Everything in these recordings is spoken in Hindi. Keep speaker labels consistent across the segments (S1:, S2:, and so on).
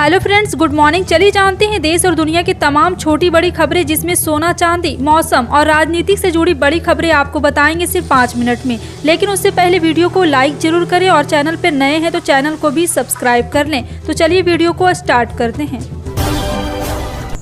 S1: Hello friends, good morning. चलिए जानते हैं देश और दुनिया की तमाम छोटी बड़ी खबरें, जिसमें सोना चांदी, मौसम और राजनीति से जुड़ी बड़ी खबरें आपको बताएंगे सिर्फ 5 मिनट में। लेकिन उससे पहले वीडियो को लाइक जरूर करें और चैनल पर नए हैं तो चैनल को भी सब्सक्राइब कर लें। तो चलिए वीडियो को स्टार्ट करते हैं।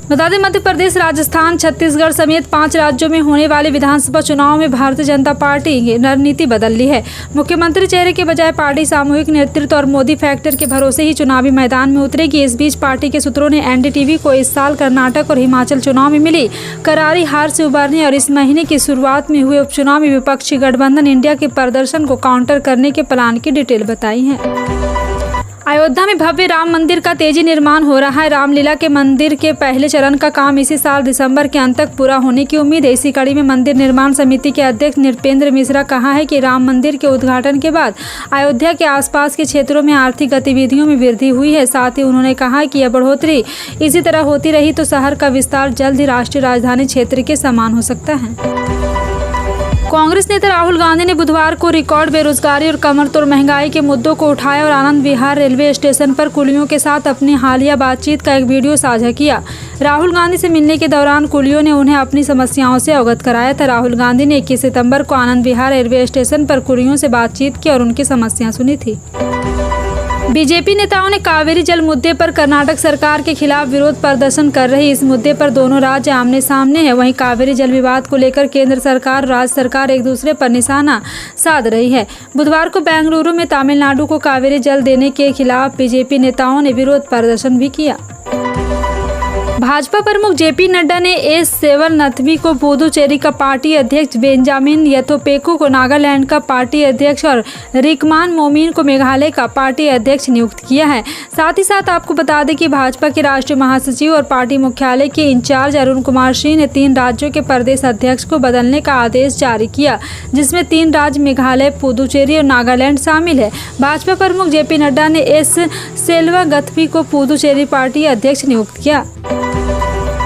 S1: बता दें, मध्य प्रदेश, राजस्थान, छत्तीसगढ़ समेत 5 राज्यों में होने वाले विधानसभा चुनाव में भारतीय जनता पार्टी की रणनीति बदल ली है। मुख्यमंत्री चेहरे के बजाय पार्टी सामूहिक नेतृत्व और मोदी फैक्टर के भरोसे ही चुनावी मैदान में उतरेगी। इस बीच पार्टी के सूत्रों ने एनडीटीवी को इस साल कर्नाटक और हिमाचल चुनाव में मिली करारी हार से उबरने और इस महीने की शुरुआत में हुए उपचुनाव में विपक्षी गठबंधन इंडिया के प्रदर्शन को काउंटर करने के प्लान की डिटेल बताई है। अयोध्या में भव्य राम मंदिर का तेजी निर्माण हो रहा है। रामलीला के मंदिर के पहले चरण का काम इसी साल दिसंबर के अंत तक पूरा होने की उम्मीद है। इसी कड़ी में मंदिर निर्माण समिति के अध्यक्ष नृपेंद्र मिश्रा कहा है कि राम मंदिर के उद्घाटन के बाद अयोध्या के आसपास के क्षेत्रों में आर्थिक गतिविधियों में वृद्धि हुई है। साथ ही उन्होंने कहा कि यह बढ़ोतरी इसी तरह होती रही तो शहर का विस्तार जल्द ही राष्ट्रीय राजधानी क्षेत्र के समान हो सकता है। कांग्रेस नेता राहुल गांधी ने बुधवार को रिकॉर्ड बेरोजगारी और कमरतोड़ महंगाई के मुद्दों को उठाया और आनंद विहार रेलवे स्टेशन पर कुलियों के साथ अपनी हालिया बातचीत का एक वीडियो साझा किया। राहुल गांधी से मिलने के दौरान कुलियों ने उन्हें अपनी समस्याओं से अवगत कराया था। राहुल गांधी ने 21 सितंबर को आनंद विहार रेलवे स्टेशन पर कुलियों से बातचीत की और उनकी समस्याएं सुनी थी। बीजेपी नेताओं ने कावेरी जल मुद्दे पर कर्नाटक सरकार के खिलाफ विरोध प्रदर्शन कर रही। इस मुद्दे पर दोनों राज्य आमने सामने हैं। वहीं कावेरी जल विवाद को लेकर केंद्र सरकार और राज्य सरकार एक दूसरे पर निशाना साध रही है। बुधवार को बेंगलुरु में तमिलनाडु को कावेरी जल देने के खिलाफ बीजेपी नेताओं ने विरोध प्रदर्शन भी किया। भाजपा प्रमुख जेपी नड्डा ने एस7 नथवी को पुदुचेरी का पार्टी अध्यक्ष, बेंजामिन यथोपेको को नागालैंड का पार्टी अध्यक्ष और रिकमान मोमिन को मेघालय का पार्टी अध्यक्ष नियुक्त किया है। साथ ही साथ आपको बता दें कि भाजपा के राष्ट्रीय महासचिव और पार्टी मुख्यालय के इंचार्ज अरुण कुमार सिंह ने 3 राज्यों के प्रदेश अध्यक्ष को बदलने का आदेश जारी किया, जिसमें 3 राज्य मेघालय, पुदुचेरी और नागालैंड शामिल है। भाजपा प्रमुख जेपी नड्डा ने एस सेल्वा गथवी को पुदुचेरी पार्टी अध्यक्ष नियुक्त किया।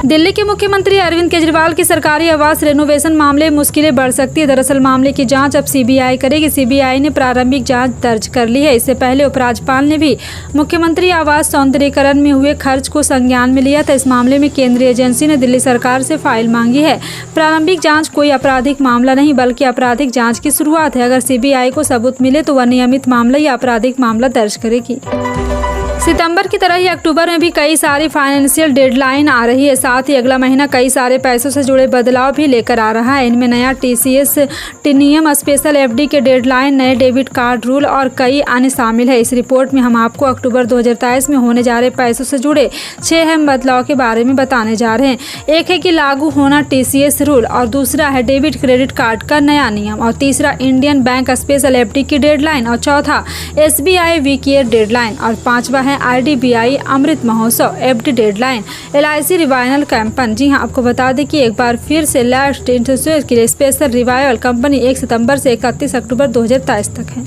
S1: दिल्ली के मुख्यमंत्री अरविंद केजरीवाल की सरकारी आवास रेनोवेशन मामले में मुश्किलें बढ़ सकती है। दरअसल मामले की जांच अब सीबीआई करेगी। सीबीआई ने प्रारंभिक जांच दर्ज कर ली है। इससे पहले उपराज्यपाल ने भी मुख्यमंत्री आवास सौंदर्यीकरण में हुए खर्च को संज्ञान में लिया था। इस मामले में केंद्रीय एजेंसी ने दिल्ली सरकार से फाइल मांगी है। प्रारंभिक जाँच कोई आपराधिक मामला नहीं बल्कि आपराधिक जाँच की शुरुआत है। अगर सीबीआई को सबूत मिले तो वह नियमित मामला या आपराधिक मामला दर्ज करेगी। सितंबर की तरह ही अक्टूबर में भी कई सारी फाइनेंशियल डेडलाइन आ रही है। साथ ही अगला महीना कई सारे पैसों से जुड़े बदलाव भी लेकर आ रहा है। इनमें नया टीसीएस नियम, स्पेशल एफडी के डेडलाइन, नए डेबिट कार्ड रूल और कई अन्य शामिल है। इस रिपोर्ट में हम आपको अक्टूबर 2023 में होने जा रहे पैसों से जुड़े 6 अहम बदलाव के बारे में बताने जा रहे हैं। एक है कि लागू होना टीसीएस रूल, और दूसरा है डेबिट क्रेडिट कार्ड का नया नियम, और तीसरा इंडियन बैंक स्पेशल एफडी की डेडलाइन, और चौथा एसबीआई वीक ईयर डेडलाइन, और 5वां है IDBI Amrit Mahotsav FD deadline, LIC revival campaign. जी हां, आपको बता दें कि एक बार फिर से लास्ट इंश्योरेंस के लिए स्पेशल रिवाइवल कंपनी 1 सितंबर से 31 अक्टूबर 2023 तक है।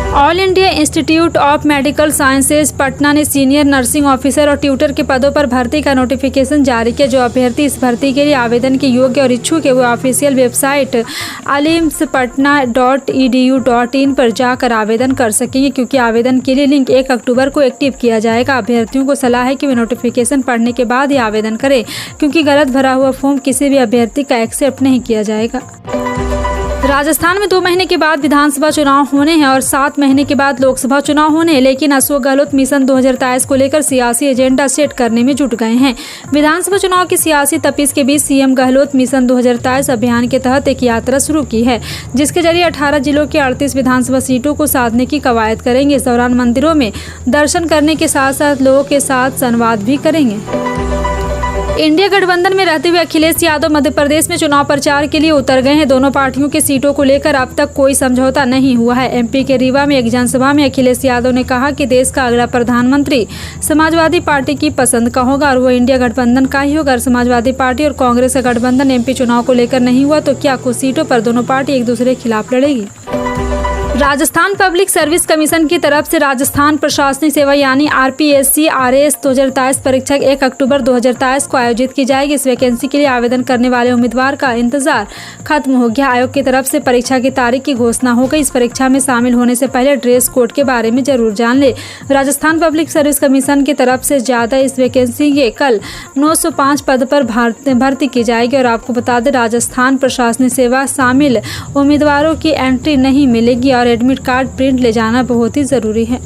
S1: All India institute of medical sciences Patna ने सीनियर नर्सिंग ऑफिसर और ट्यूटर के पदों पर भर्ती का नोटिफिकेशन जारी किया। जो अभ्यर्थी इस भर्ती के लिए आवेदन के योग्य और इच्छुक है वो ऑफिशियल वेबसाइट alimspatna.edu.in पर जाकर आवेदन कर सकेंगे, क्योंकि आवेदन के लिए लिंक 1 अक्टूबर को एक्टिव किया जाएगा। अभ्यर्थियों को सलाह है कि वे नोटिफिकेशन पढ़ने के बाद ही आवेदन करें, क्योंकि गलत भरा हुआ फॉर्म किसी भी अभ्यर्थी का एक्सेप्ट नहीं किया जाएगा। राजस्थान में 2 महीने के बाद विधानसभा चुनाव होने हैं और 7 महीने के बाद लोकसभा चुनाव होने हैं, लेकिन अशोक गहलोत मिशन 2023 को लेकर सियासी एजेंडा सेट करने में जुट गए हैं। विधानसभा चुनाव की सियासी तपिश के बीच सीएम गहलोत मिशन 2023 अभियान के तहत एक यात्रा शुरू की है, जिसके जरिए 18 जिलों के 38 विधानसभा सीटों को साधने की कवायद करेंगे। इस दौरान मंदिरों में दर्शन करने के साथ साथ लोगों के साथ संवाद भी करेंगे। इंडिया गठबंधन में रहते हुए अखिलेश यादव मध्य प्रदेश में चुनाव प्रचार के लिए उतर गए हैं। दोनों पार्टियों के सीटों को लेकर अब तक कोई समझौता नहीं हुआ है। एमपी के रीवा में एक जनसभा में अखिलेश यादव ने कहा कि देश का अगला प्रधानमंत्री समाजवादी पार्टी की पसंद का होगा और वो इंडिया गठबंधन का ही होगा। समाजवादी पार्टी और कांग्रेस का गठबंधन एमपी चुनाव को लेकर नहीं हुआ तो क्या कुछ सीटों पर दोनों पार्टी एक दूसरे के खिलाफ लड़ेगी। राजस्थान पब्लिक सर्विस कमीशन की तरफ से राजस्थान प्रशासनिक सेवा यानी RPSC RAS 2023 परीक्षा 1 अक्टूबर 2023 को आयोजित की जाएगी। इस वैकेंसी के लिए आवेदन करने वाले उम्मीदवार का इंतजार खत्म हो गया। आयोग की तरफ से परीक्षा की तारीख की घोषणा हो गई। इस परीक्षा में शामिल होने से पहले ड्रेस कोड के बारे में जरूर जान ले। राजस्थान पब्लिक सर्विस कमीशन की तरफ से ज़्यादा इस वैकेंसी के कल 905 पद पर भर्ती की जाएगी। और आपको बता दें, राजस्थान प्रशासनिक सेवा शामिल उम्मीदवारों की एंट्री नहीं मिलेगी और एडमिट कार्ड प्रिंट ले जाना बहुत ही ज़रूरी है।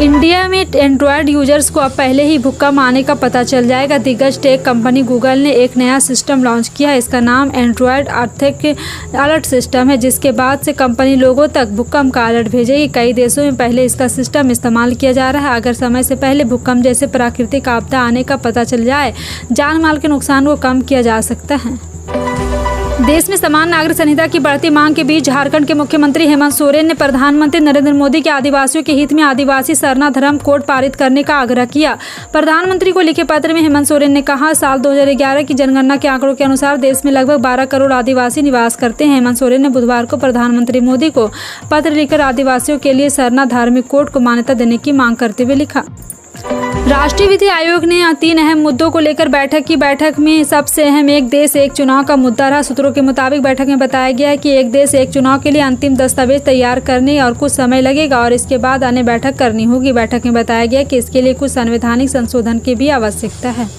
S1: इंडिया में एंड्रॉयड यूजर्स को अब पहले ही भूकंप आने का पता चल जाएगा। दिग्गज टेक कंपनी गूगल ने एक नया सिस्टम लॉन्च किया है। इसका नाम एंड्रॉयड अर्थक्वेक अलर्ट सिस्टम है, जिसके बाद से कंपनी लोगों तक भूकंप का अलर्ट भेजेगी। कई देशों में पहले इसका सिस्टम इस्तेमाल किया जा रहा है। अगर समय से पहले भूकंप जैसे प्राकृतिक आपदा आने का पता चल जाए, जान माल के नुकसान को कम किया जा सकता है। देश में समान नागरिक संहिता की बढ़ती मांग के बीच झारखंड के मुख्यमंत्री हेमंत सोरेन ने प्रधानमंत्री नरेंद्र मोदी के आदिवासियों के हित में आदिवासी सरना धर्म कोड पारित करने का आग्रह किया। प्रधानमंत्री को लिखे पत्र में हेमंत सोरेन ने कहा, साल 2011 की जनगणना के आंकड़ों के अनुसार देश में लगभग 12 करोड़ आदिवासी निवास करते हैं। हेमंत सोरेन ने बुधवार को प्रधानमंत्री मोदी को पत्र लिखकर आदिवासियों के लिए सरना धार्मिक कोड को मान्यता देने की मांग करते हुए लिखा। राष्ट्रीय विधि आयोग ने 3 अहम मुद्दों को लेकर बैठक की। बैठक में सबसे अहम एक देश एक चुनाव का मुद्दा रहा। सूत्रों के मुताबिक बैठक में बताया गया है कि एक देश एक चुनाव के लिए अंतिम दस्तावेज तैयार करने और कुछ समय लगेगा और इसके बाद अन्य बैठक करनी होगी। बैठक में बताया गया कि इसके लिए कुछ संवैधानिक संशोधन की भी आवश्यकता है।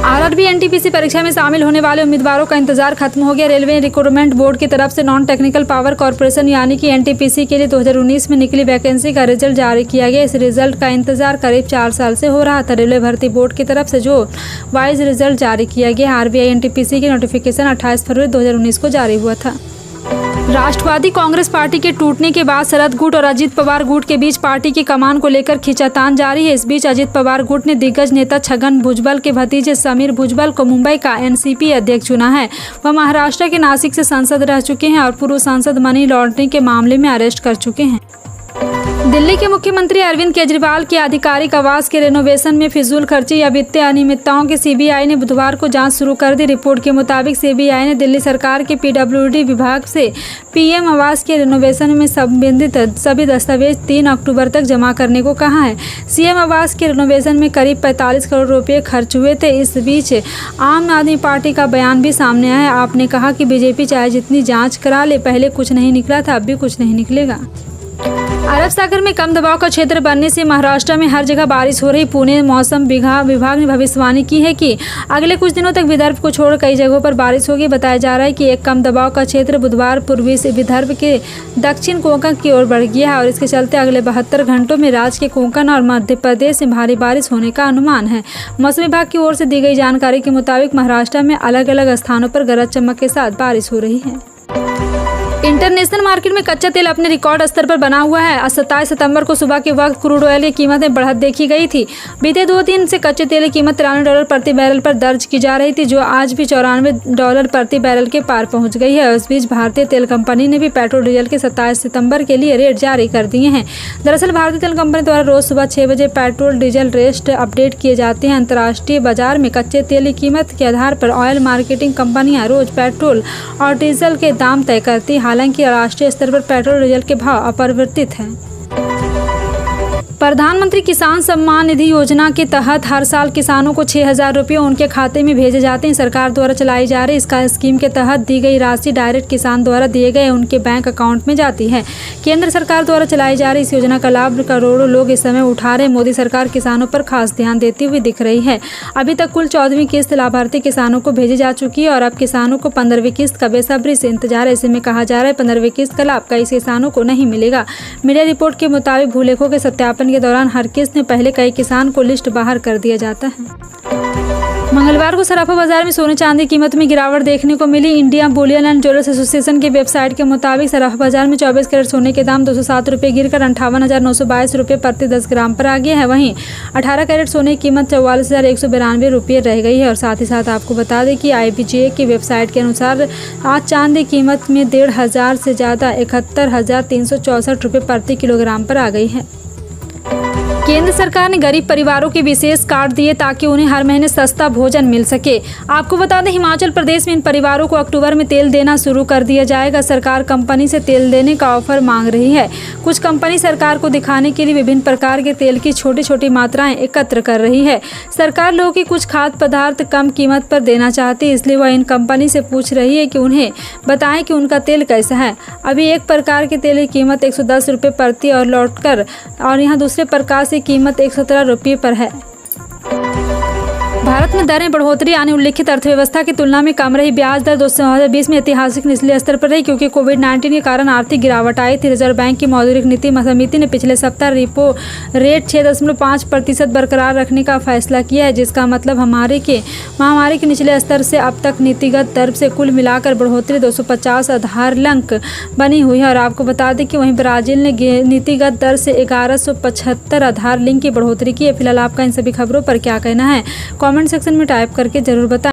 S1: RRB NTPC परीक्षा में शामिल होने वाले उम्मीदवारों का इंतजार खत्म हो गया। रेलवे रिक्रूटमेंट बोर्ड की तरफ से नॉन टेक्निकल पावर कॉर्पोरेशन यानी कि NTPC के लिए 2019 में निकली वैकेंसी का रिजल्ट जारी किया गया। इस रिजल्ट का इंतजार करीब 4 साल से हो रहा था। रेलवे भर्ती बोर्ड की तरफ से जो वाइज रिजल्ट जारी किया गया। RBI NTPC की नोटिफिकेशन 28 फरवरी 2019 को जारी हुआ था। राष्ट्रवादी कांग्रेस पार्टी के टूटने के बाद शरद गुट और अजित पवार गुट के बीच पार्टी की कमान को लेकर खींचातान जारी है। इस बीच अजित पवार गुट ने दिग्गज नेता छगन भुजबल के भतीजे समीर भुजबल को मुंबई का NCP अध्यक्ष चुना है। वह महाराष्ट्र के नासिक से सांसद रह चुके हैं और पूर्व सांसद मनी लॉन्ड्रिंग के मामले में अरेस्ट कर चुके हैं। दिल्ली के मुख्यमंत्री अरविंद केजरीवाल के आधिकारिक आवास के रेनोवेशन में फिजूल खर्ची या वित्तीय अनियमितताओं की CBI ने बुधवार को जांच शुरू कर दी। रिपोर्ट के मुताबिक CBI ने दिल्ली सरकार के PWD विभाग से PM आवास के रेनोवेशन में संबंधित सभी दस्तावेज 3 अक्टूबर तक जमा करने को कहा है। CM आवास के रेनोवेशन में करीब 45 करोड़ रुपये खर्च हुए थे। इस बीच आम आदमी पार्टी का बयान भी सामने आया। आपने कहा कि BJP चाहे जितनी जाँच करा ले, पहले कुछ नहीं निकला था, अब भी कुछ नहीं निकलेगा। अरब सागर में कम दबाव का क्षेत्र बनने से महाराष्ट्र में हर जगह बारिश हो रही। पुणे मौसम विभाग ने भविष्यवाणी की है कि अगले कुछ दिनों तक विदर्भ को छोड़ कई जगहों पर बारिश होगी। बताया जा रहा है कि एक कम दबाव का क्षेत्र बुधवार पूर्वी से विदर्भ के दक्षिण कोंकण की ओर बढ़ गया है और इसके चलते अगले 72 घंटों में राज्य के कोंकण और मध्य प्रदेश में भारी बारिश होने का अनुमान है। मौसम विभाग की ओर से दी गई जानकारी के मुताबिक महाराष्ट्र में अलग अलग स्थानों पर गरज चमक के साथ बारिश हो रही है। इंटरनेशनल मार्केट में कच्चा तेल अपने रिकॉर्ड स्तर पर बना हुआ है। 27 सितंबर को सुबह के वक्त क्रूड ऑयल की कीमत में बढ़त देखी गई थी। बीते 2 दिन से कच्चे तेल की कीमत $93 प्रति बैरल पर दर्ज की जा रही थी, जो आज भी $94 प्रति बैरल के पार पहुंच गई है। इस बीच भारतीय तेल कंपनी ने भी पेट्रोल डीजल के 27 सितंबर के लिए रेट जारी कर दिए हैं। दरअसल भारतीय तेल कंपनी द्वारा रोज सुबह 6 बजे पेट्रोल डीजल रेट अपडेट किए जाते हैं। अंतर्राष्ट्रीय बाजार में कच्चे तेल की कीमत के आधार पर ऑयल मार्केटिंग कंपनियां रोज पेट्रोल और डीजल के दाम तय करती। हालांकि राष्ट्रीय स्तर पर पेट्रोल डीजल के भाव अपरिवर्तित हैं। प्रधानमंत्री किसान सम्मान निधि योजना के तहत हर साल किसानों को 6,000 रुपये उनके खाते में भेजे जाते हैं। सरकार द्वारा चलाई जा रही इसका स्कीम के तहत दी गई राशि डायरेक्ट किसान द्वारा दिए गए उनके बैंक अकाउंट में जाती है। केंद्र सरकार द्वारा चलाई जा रही इस योजना का लाभ करोड़ों लोग इस समय उठा रहे। मोदी सरकार किसानों पर खास ध्यान देती हुई दिख रही है। अभी तक कुल 14वीं किस्त लाभार्थी किसानों को भेजी जा चुकी है और अब किसानों को 15वीं किस्त का बेसब्री से इंतजार है। ऐसे में कहा जा रहा है 15वीं किस्त का लाभ कई किसानों को नहीं मिलेगा। मीडिया रिपोर्ट के मुताबिक भूलेखों के सत्यापन के दौरान हर किस्त में पहले कई किसान को लिस्ट बाहर कर दिया जाता है। मंगलवार को सराफा बाजार में सोने चांदी कीमत में गिरावट देखने को मिली। India bullion and jewellers association की वेबसाइट के मुताबिक सराफा बाजार में 24 कैरेट सोने के दाम 207 रुपये गिरकर 58,922 रुपये प्रति 10 ग्राम पर आ गया है। वहीं 18 कैरेट सोने की कीमत 44,192 रुपये रह गई है। और साथ ही साथ आपको बता दें कि IBGA की वेबसाइट के अनुसार आज चांदी कीमत में 1,500 से ज़्यादा 71,364 रुपये प्रति किलोग्राम पर आ गई है। केंद्र सरकार ने गरीब परिवारों के विशेष कार्ड दिए ताकि उन्हें हर महीने सस्ता भोजन मिल सके। आपको बता दें, हिमाचल प्रदेश में इन परिवारों को अक्टूबर में तेल देना शुरू कर दिया जाएगा। सरकार कंपनी से तेल देने का ऑफर मांग रही है। कुछ कंपनी सरकार को दिखाने के लिए विभिन्न प्रकार के तेल की छोटी छोटी मात्राएं एकत्र कर रही है। सरकार लोगों की कुछ खाद्य पदार्थ कम कीमत पर देना चाहती है, इसलिए वह इन कंपनी से पूछ रही है कि उन्हें बताएं कि उनका तेल कैसा है। अभी एक प्रकार के तेल की कीमत 110 रुपये प्रति और लौटकर और यहाँ दूसरे प्रकार से कीमत 117 रुपये पर है। भारत में दरें बढ़ोतरी आने उल्लिखित अर्थव्यवस्था की तुलना में कम रही। ब्याज दर 2020 में ऐतिहासिक निचले स्तर पर रही क्योंकि कोविड-19 के कारण आर्थिक गिरावट आई थी। रिजर्व बैंक की मौद्रिक नीति समिति ने पिछले सप्ताह रेपो रेट 6.5% बरकरार रखने का फैसला किया है, जिसका मतलब महामारी के निचले स्तर से अब तक नीतिगत दर से कुल मिलाकर बढ़ोतरी 250 आधार अंक बनी हुई है। और आपको बता दें कि वहीं ब्राजील ने नीतिगत दर से 1175 आधार लिंक की बढ़ोतरी की है। फिलहाल आपका इन सभी खबरों पर क्या कहना है, कमेंट सेक्शन में टाइप करके जरूर बताएं।